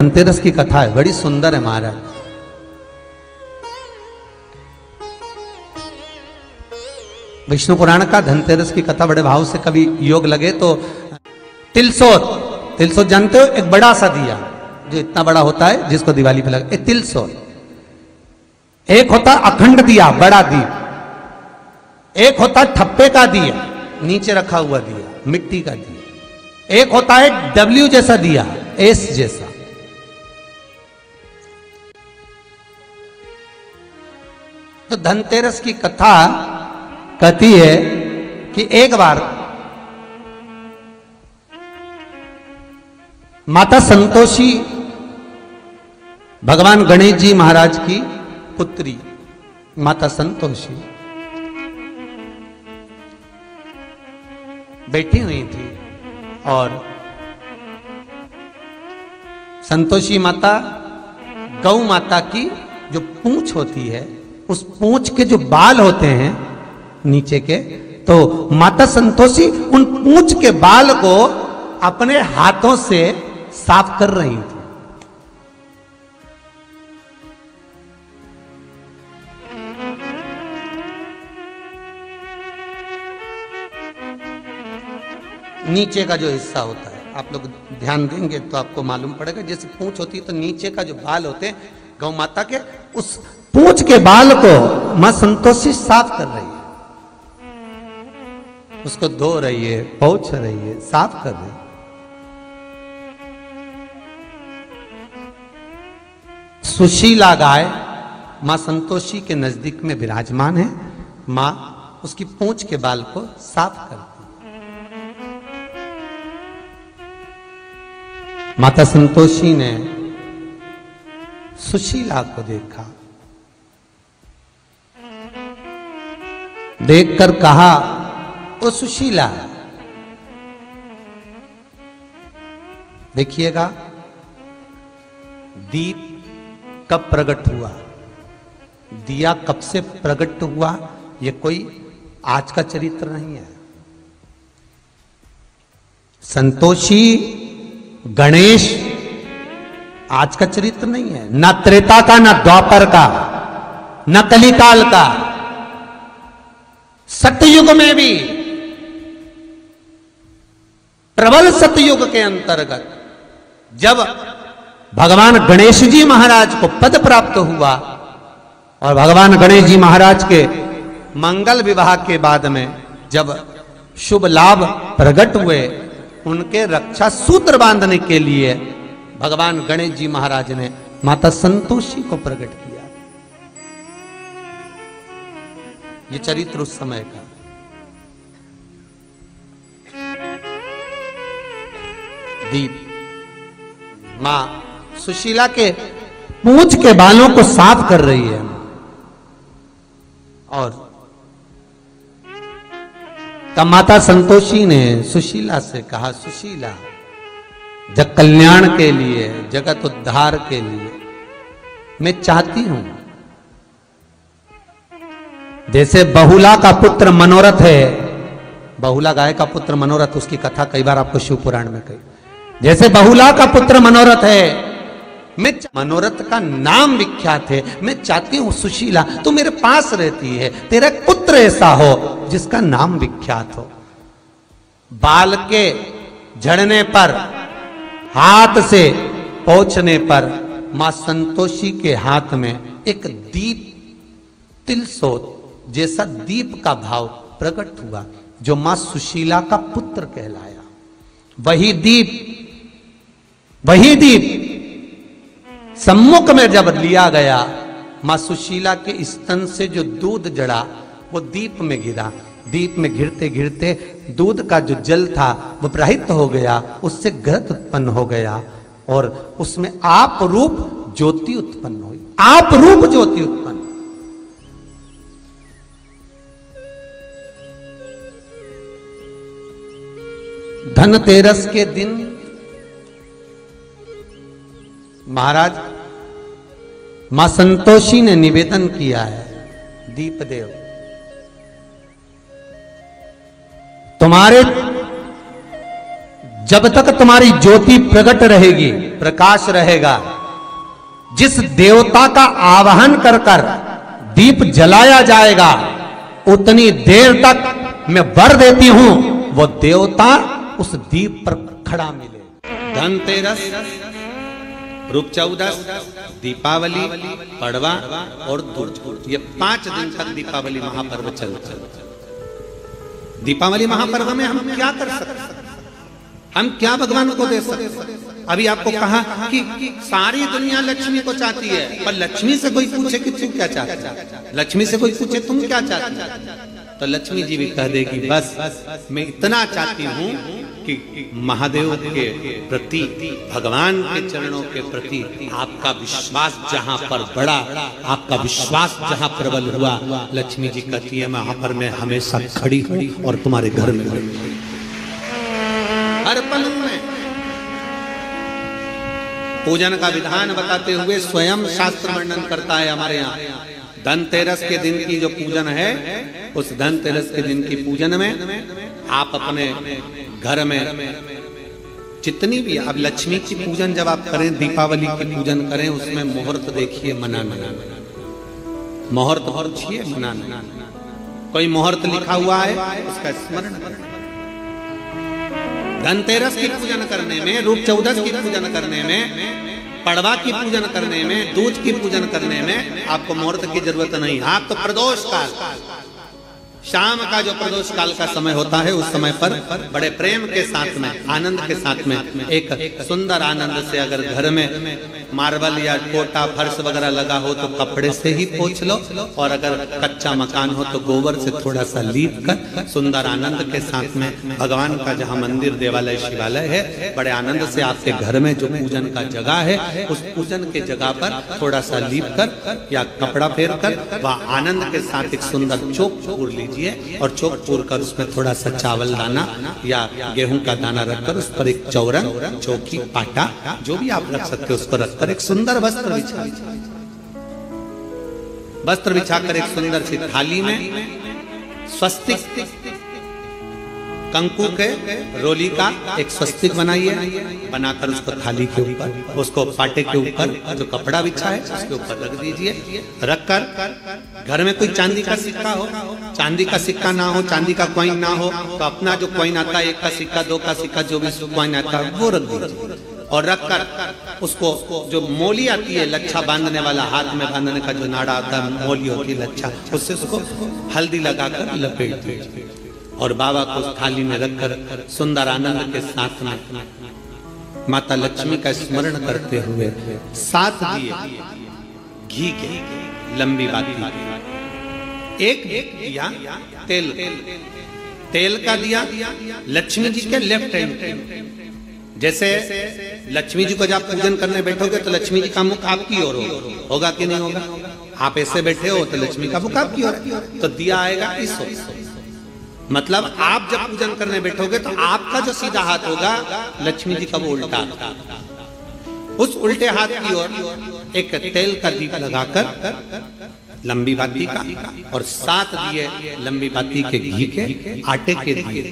धनतेरस की कथा है, बड़ी सुंदर है महाराज। विष्णु पुराण का धनतेरस की कथा बड़े भाव से कभी योग लगे तो तिलसोत जानते हो, एक बड़ा सा दिया जो इतना बड़ा होता है जिसको दिवाली पे लगे, तिलसोत। एक होता अखंड दिया, बड़ा दीप। एक होता ठप्पे का दिया, नीचे रखा हुआ दिया, मिट्टी का दिया। एक होता है डब्ल्यू जैसा दिया, एस जैसा। तो धनतेरस की कथा कहती है कि एक बार माता संतोषी भगवान गणेश जी महाराज की पुत्री माता संतोषी बैठी हुई थी और संतोषी माता गौ माता की जो पूंछ होती है, उस पूंछ के जो बाल होते हैं नीचे के, तो माता संतोषी उन पूंछ के बाल को अपने हाथों से साफ कर रही थी। नीचे का जो हिस्सा होता है, आप लोग ध्यान देंगे तो आपको मालूम पड़ेगा, जैसे पूंछ होती है तो नीचे का जो बाल होते हैं गौ माता के, उस पूंछ के बाल को मां संतोषी साफ कर रही है, उसको धो रही है, पोंछ रही है, साफ कर रही है। सुशीला गाय मां संतोषी के नजदीक में विराजमान है। मां उसकी पूंछ के बाल को साफ करती है। माता संतोषी ने सुशीला को देखा, देखकर कहा, ओ सुशीला, देखिएगा दीप कब प्रकट हुआ, दिया कब से प्रकट हुआ, ये कोई आज का चरित्र नहीं है। संतोषी गणेश आज का चरित्र नहीं है, ना त्रेता का, ना द्वापर का, ना कलिकाल का। सतयुग में भी, प्रबल सतयुग के अंतर्गत जब भगवान गणेश जी महाराज को पद प्राप्त हुआ और भगवान गणेश जी महाराज के मंगल विवाह के बाद में जब शुभ लाभ प्रकट हुए, उनके रक्षा सूत्र बांधने के लिए भगवान गणेश जी महाराज ने माता संतोषी को प्रकट किया। ये चरित्र उस समय का। दीप मां सुशीला के पूंछ के बालों को साफ कर रही है और तब माता संतोषी ने सुशीला से कहा, सुशीला, जग कल्याण के लिए, जगत उद्धार के लिए मैं चाहती हूं, जैसे बहुला का पुत्र मनोरथ है, बहुला गाय का पुत्र मनोरथ, उसकी कथा कई बार आपको शिव पुराण में कही, जैसे बहुला का पुत्र मनोरथ है, मैं मनोरथ का नाम विख्यात है, मैं चाहती हूं सुशीला तू मेरे पास रहती है, तेरा पुत्र ऐसा हो जिसका नाम विख्यात हो। बाल के झड़ने पर, हाथ से पोंछने पर मां संतोषी के हाथ में एक दीप, तिलसोत जैसा दीप का भाव प्रकट हुआ, जो मां सुशीला का पुत्र कहलाया। वही दीप सम्मुख में जब लिया गया, मां सुशीला के स्तन से जो दूध जड़ा वो दीप में गिरा। दीप में गिरते गिरते दूध का जो जल था वो प्रहित हो गया, उससे घृत उत्पन्न हो गया और उसमें आप रूप ज्योति उत्पन्न हुई। आप रूप ज्योति उत्पन्न। धनतेरस के दिन महाराज मां संतोषी ने निवेदन किया है, दीपदेव, तुम्हारे जब तक तुम्हारी ज्योति प्रकट रहेगी, प्रकाश रहेगा, जिस देवता का आवाहन कर कर दीप जलाया जाएगा, उतनी देर तक मैं वर देती हूं वो देवता उस दीप पर खड़ा मिले। धनतेरस, रूप चौदस, दीपावली, पड़वा और दुर्ज, ये 5 दिन तक दीपावली महापर्व चलता है। दीपावली महापर्व में हम क्या कर सकते हैं? हम क्या भगवान को दे सकते हैं? अभी आपको कहा कि सारी दुनिया लक्ष्मी को चाहती है, पर लक्ष्मी से कोई पूछे कि तू क्या चाहता है, लक्ष्मी से कोई पूछे तुम क्या चाहती है, तो लक्ष्मी जी भी कह देगी बस मैं इतना चाहती हूँ कि महादेव के प्रति, भगवान के चरणों के प्रति आपका विश्वास जहाँ पर बढ़ा, आपका विश्वास जहाँ प्रबल हुआ, लक्ष्मी जी कहती है वहां पर मैं हमेशा खड़ी हूँ और तुम्हारे घर में हर पल में। पूजन का विधान बताते हुए स्वयं शास्त्र वर्णन करता है हमारे यहाँ। धनतेरस के दिन की जो पूजन है, उस धनतेरस के दिन की पूजन में आप अपने घर में जितनी भी, अब लक्ष्मी की पूजन जब आप करें, दीपावली की पूजन करें, उसमें मुहूर्त देखिए, मनाना, मुहूर्त पूछिए, मनाना। कोई मुहूर्त लिखा हुआ है उसका स्मरण करें। धनतेरस की पूजन करने में, रूप चौदस की पूजन करने में, पड़वा की पूजन करने में, दूज की पूजन करने में आपको मुहूर्त की जरूरत नहीं। आप तो प्रदोष काल, शाम का जो प्रदोष काल का समय होता है, उस समय पर बड़े प्रेम के साथ में, आनंद के साथ में, एक सुंदर आनंद से, अगर घर में मार्बल या कोटा फर्श वगैरह लगा हो तो कपड़े से ही पोंछ लो, और अगर कच्चा मकान हो तो गोबर से थोड़ा सा लीप कर सुंदर आनंद के साथ में भगवान का जहाँ मंदिर, देवालय, शिवालय है, बड़े आनंद से आपके घर में जो पूजन का जगह है, उस पूजन के जगह पर थोड़ा सा लीप कर या कपड़ा फेर कर वह आनंद के साथ एक सुंदर चौक पूर लीजिए, और चौक पूर कर उसमें थोड़ा सा चावल दाना या गेहूं का दाना रखकर उस पर एक चौरंग, चौकी, पाटा, जो भी आप रख सकते हो उसको रखकर एक सुंदर वस्त्र बिछाकर एक सुंदर सी थाली में स्वस्तिक, कंकु के रोली का एक स्वस्तिक बनाइए, बनाकर उसको थाली के ऊपर, उसको पाटे के ऊपर जो कपड़ा बिछा है उसके ऊपर रख दीजिए। रखकर घर में कोई चांदी का सिक्का हो, चांदी का सिक्का ना हो, चांदी का कॉइन ना हो, तो अपना जो कॉइन आता है, 1 का सिक्का, 2 का सिक्का, जो भी कॉइन आता है वो रख दीजिए। और रखकर उसको जो मोली आती है, लच्छा बांधने वाला, हाथ में बांधने का जो नाड़ा आता है, मोली होती है लच्छा, उससे उसको हल्दी लगाकर लपेट दीजिए और बाबा को उस थाली में रखकर सुंदर आनंद के साथ में माता लक्ष्मी का स्मरण करते हुए 7 दिए घी के, लंबी बाती, एक दिया तेल का दिया लक्ष्मी जी के लेफ्ट हैंड। जैसे लक्ष्मी जी को जब पूजन करने बैठोगे तो लक्ष्मी जी का मुख आपकी ओर होगा कि नहीं होगा? आप ऐसे बैठे हो तो लक्ष्मी का मुख आपकी ओर, तो दिया आएगा इस ओर। मतलब आप जब पूजन करने बैठोगे तो आपका जो सीधा हाथ होगा, लक्ष्मी जी का वो उल्टा, उस उल्टे हाथ की ओर एक तेल का दीप लगाकर लंबी बाती का, और 7 दिए लंबी बाती के घी के, आटे के दिए,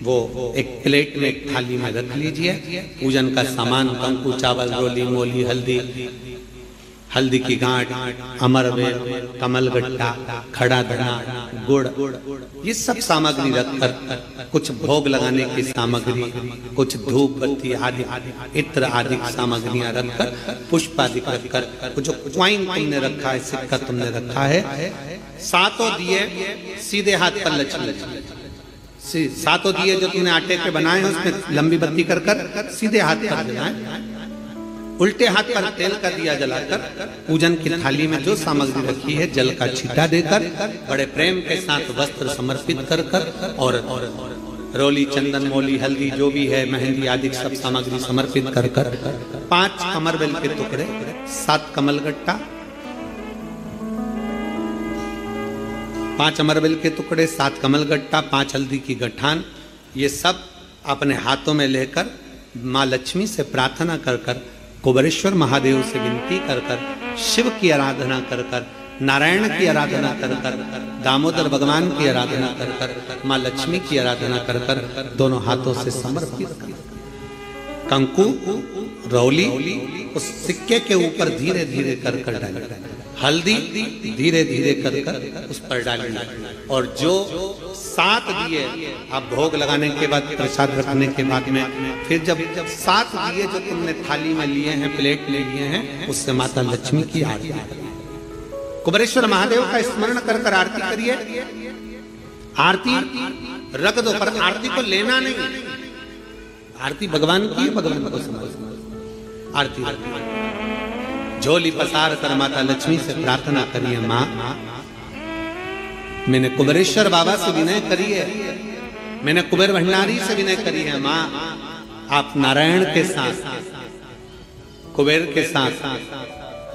वो एक प्लेट में, एक थाली में रख लीजिए। पूजन का सामान, कंकु, चावल, रोली, मोली, हल्दी की गांठ, अमरवेल, कमलगट्टा, खड़ा धना, गुड़, ये सब सामग्री रखकर, कुछ भोग लगाने की सामग्री, कुछ धूप बत्ती आदि, इत्र आदि सामग्रियां रखकर, पुष्प आदि रखकर, जो क्वाइन तुमने रखा है, सिक्का तुमने रखा है, 7 दिए सीधे हाथ पर लक्ष्मी, 7 दिए जो तुमने आटे के बनाए हैं उसमें लंबी बत्ती कर कर सीधे हाथ पर जलाएं। उल्टे हाथ पर तेल का दिया जलाकर पूजन की थाली में जो सामग्री रखी है, जल का छींटा देकर, बड़े प्रेम के साथ वस्त्र समर्पित कर कर, और रोली, चंदन, मोली, हल्दी जो भी है, मेहंदी आदि सब सामग्री समर्पित कर कर 5 अमरवेल के टुकड़े, 7 कमलगट्टा, 5 अमरवेल के टुकड़े, 7 कमलगट्टा, 5 हल्दी की गठान, ये सब अपने हाथों में लेकर माँ लक्ष्मी से प्रार्थना कर कर, कुबेरेश्वर महादेव से विनती कर कर, शिव की आराधना कर कर, नारायण की आराधना कर कर, दामोदर भगवान की आराधना कर कर, माँ लक्ष्मी की आराधना कर कर, दोनों हाथों से समर्पित कर कंकु रौली उस सिक्के के ऊपर धीरे धीरे कर डाली, हल्दी धीरे धीरे कर उस पर डाली, और जो 7 दिए आप भोग लगाने के बाद, प्रसाद रखने के बाद में, फिर जब 7 दिए जो तुमने थाली में लिए हैं, प्लेट में लिए हैं, उससे माता लक्ष्मी की आरती करिए। कुबेरेश्वर महादेव का स्मरण कर कर आरती करिए। आरती रख दो, पर आरती को लेना नहीं। आरती भगवान की है, भगवान को समझ। आरती झोली पसार कर माता लक्ष्मी से प्रार्थना करिए, माँ मैंने कुबेरेश्वर बाबा से विनय करी है, मैंने कुबेर भंडारी से विनय करी है, माँ आप नारायण के साथ, कुबेर के साथ,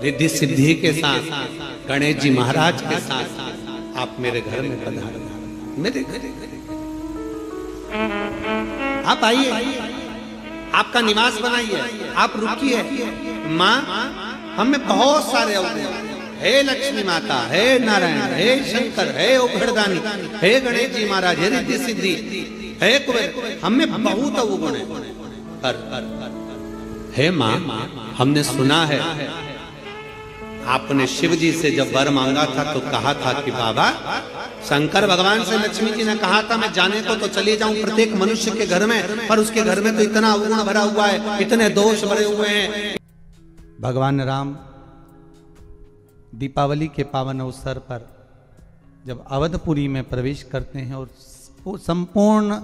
रिद्धि सिद्धि के साथ, गणेश जी महाराज के साथ आप मेरे घर में पधारो, मेरे घर आप आइए, आपका निवास बनाइए, आप रुकिए। माँ हम में बहुत सारे अवगुण, हे लक्ष्मी माता, हे नारायण, हे शंकर, हे ओघड़दानी, हे गणेश जी महाराज, हे रिद्धि सिद्धि, हे कुबेर, हम में बहुत अवगुण है। पर हे माँ हमने सुना है आपने शिव जी से जब वर मांगा था तो कहा था कि बाबा, शंकर भगवान से लक्ष्मी जी ने कहा था मैं जाने को तो चले जाऊं प्रत्येक मनुष्य के घर में, पर उसके घर में तो इतना अवगुण भरा हुआ है, इतने दोष भरे हुए हैं। भगवान राम दीपावली के पावन अवसर पर जब अवधपुरी में प्रवेश करते हैं और संपूर्ण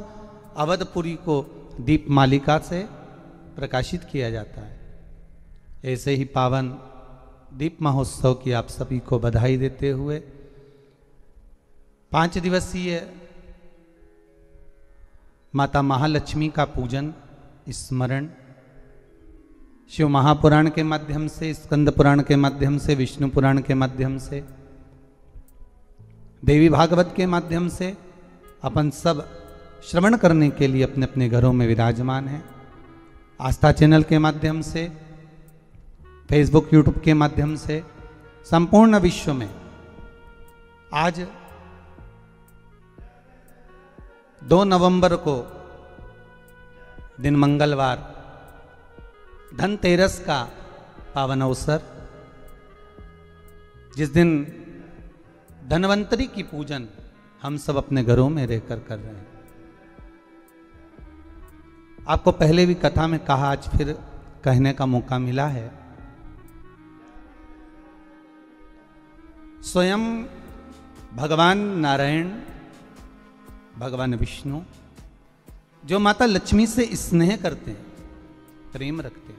अवधपुरी को दीप मालिका से प्रकाशित किया जाता है, ऐसे ही पावन दीप महोत्सव की आप सभी को बधाई देते हुए 5 दिवसीय माता महालक्ष्मी का पूजन, स्मरण शिव महापुराण के माध्यम से, स्कंद पुराण के माध्यम से, विष्णु पुराण के माध्यम से, देवी भागवत के माध्यम से अपन सब श्रवण करने के लिए अपने अपने घरों में विराजमान हैं। आस्था चैनल के माध्यम से, फेसबुक यूट्यूब के माध्यम से संपूर्ण विश्व में आज 2 नवंबर को दिन मंगलवार धनतेरस का पावन अवसर, जिस दिन धनवंतरी की पूजन हम सब अपने घरों में रहकर कर रहे हैं। आपको पहले भी कथा में कहा, आज फिर कहने का मौका मिला है। स्वयं भगवान नारायण, भगवान विष्णु जो माता लक्ष्मी से स्नेह करते हैं, प्रेम रखते हैं,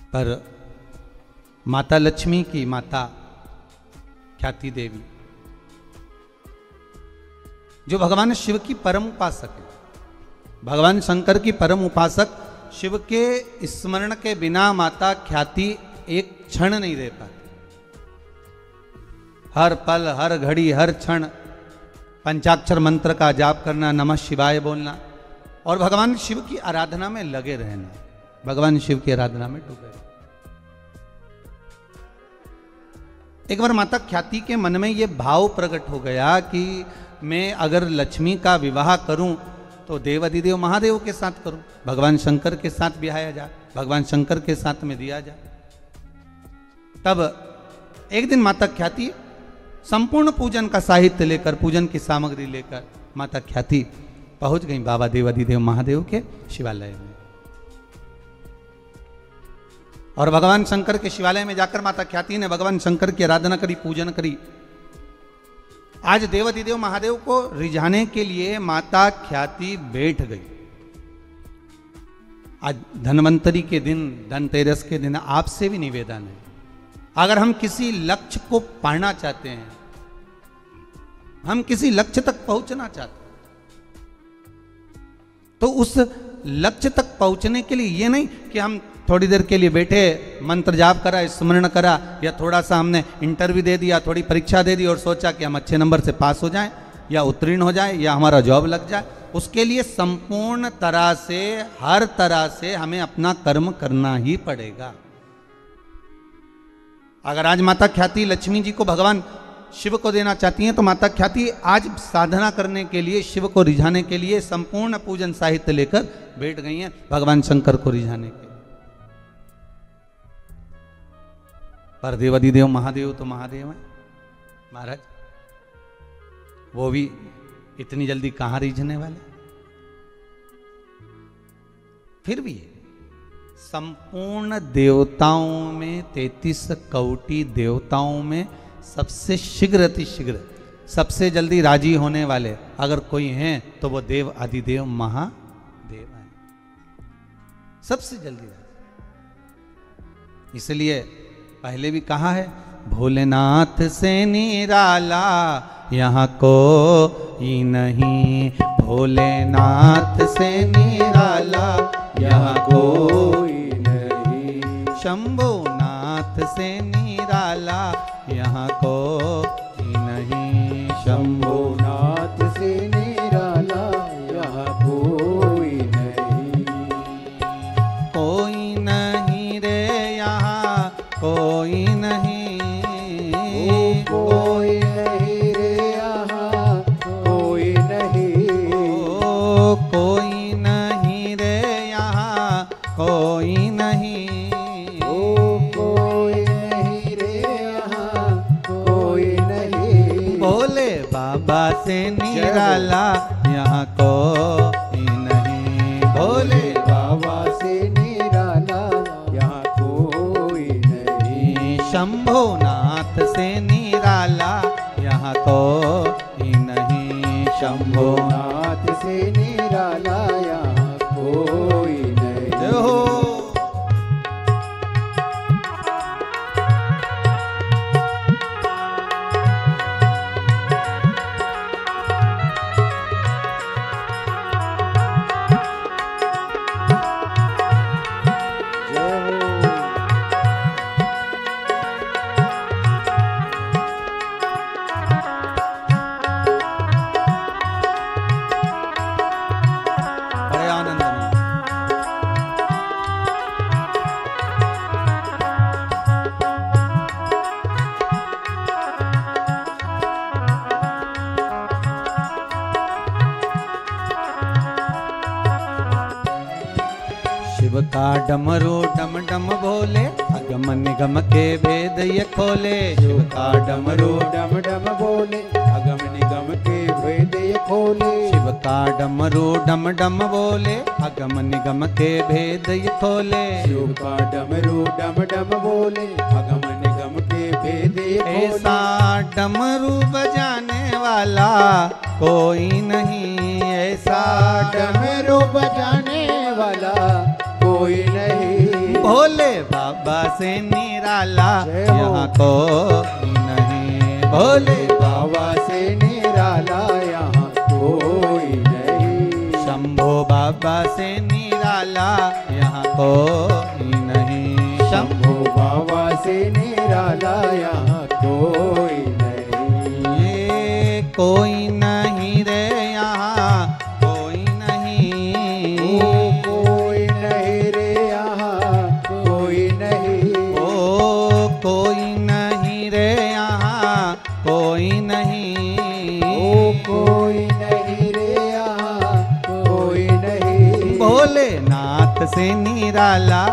पर माता लक्ष्मी की माता ख्याति देवी जो भगवान शिव की परम उपासक है, भगवान शंकर की परम उपासक, शिव के स्मरण के बिना माता ख्याति एक क्षण नहीं रह पाती। हर पल, हर घड़ी, हर क्षण पंचाक्षर मंत्र का जाप करना, नमः शिवाय बोलना और भगवान शिव की आराधना में लगे रहना, भगवान शिव की आराधना में डूबे रहना। एक बार माता ख्याति के मन में यह भाव प्रकट हो गया कि मैं अगर लक्ष्मी का विवाह करूं तो देवाधिदेव महादेव के साथ करूं, भगवान शंकर के साथ ब्याया जाए, भगवान शंकर के साथ में दिया जाए। तब एक दिन माता ख्याति संपूर्ण पूजन का साहित्य लेकर, पूजन की सामग्री लेकर माता ख्याति पहुंच गई बाबा देवाधिदेव महादेव के शिवालय में। और भगवान शंकर के शिवालय में जाकर माता ख्याति ने भगवान शंकर की आराधना करी, पूजन करी। आज देवाधिदेव महादेव को रिझाने के लिए माता ख्याति बैठ गई। आज धनवंतरी के दिन, धनतेरस के दिन आपसे भी निवेदन है, अगर हम किसी लक्ष्य को पाना चाहते हैं, हम किसी लक्ष्य तक पहुंचना चाहते हैं, तो उस लक्ष्य तक पहुंचने के लिए ये नहीं कि हम थोड़ी देर के लिए बैठे, मंत्र जाप करा, स्मरण करा, या थोड़ा सा हमने इंटरव्यू दे दिया, थोड़ी परीक्षा दे दी और सोचा कि हम अच्छे नंबर से पास हो जाएं या उत्तीर्ण हो जाएं या हमारा जॉब लग जाए। उसके लिए संपूर्ण तरह से, हर तरह से हमें अपना कर्म करना ही पड़ेगा। अगर आज माता ख्याति लक्ष्मी जी को भगवान शिव को देना चाहती हैं तो माता ख्याति आज साधना करने के लिए, शिव को रिझाने के लिए संपूर्ण पूजन साहित्य लेकर बैठ गई हैं भगवान शंकर को रिझाने के। पर देवाधिदेव महादेव तो महादेव हैं महाराज, वो भी इतनी जल्दी कहां रिझने वाले। फिर भी संपूर्ण देवताओं में 33 कोटि देवताओं में सबसे शीघ्र अतिशीघ्र सबसे जल्दी राजी होने वाले अगर कोई हैं तो वो देव आदिदेव महादेव हैं, सबसे जल्दी। इसलिए पहले भी कहा है, भोलेनाथ से निराला यहाँ कोई नहीं, भोलेनाथ से निराला यहाँ कोई नहीं, शंभुनाथ से निराला यहाँ कोई नहीं, शंभुनाथ से निराला यहाँ कोई नहीं, कोई नहीं रे यहाँ कोई नहीं, कोई नहीं रे यहाँ कोई नहीं, कोई नहीं रे यहाँ कोई नहीं, कोई नहीं रे यहाँ कोई नहीं, भोले बाबा से निराला यहाँ कोई नहीं, भोले बाबा से निराला यहाँ कोई नहीं, शंभुनाथ से निराला यहाँ कोई नहीं, शंभुनाथ से निराला यहाँ कोई नहीं। जय हो। बड़े आनंद में शिव का डमरू डम डम बोले, अगम निगम के भेद ये खोले, शिव का डमरू डम डम बोले, अगम निगम के भेद ये खोले, शिव का डमरू डम डम बोले, अगम निगम के भेद ये खोले, शिव का डमरू डम डम बोले, अगम निगम के भेद ये खोले, ऐसा डमरू बजाने वाला कोई नहीं, ऐसा डमरू बजाने वाला कोई नहीं, भोले बाबा से निराला यहाँ कोई नहीं, भोले बाबा से निराला यहाँ कोई नहीं, शंभो बाबा से निराला यहाँ कोई नहीं, शंभु बाबा से निराला यहाँ कोई नहीं, ये कोई नहीं रे यहाँ कोई नहीं, कोई नहीं रे यहाँ कोई नहीं, कोई नहीं रे यहाँ कोई नहीं, कोई नहीं रे यहाँ कोई नहीं, भोलेनाथ से निराला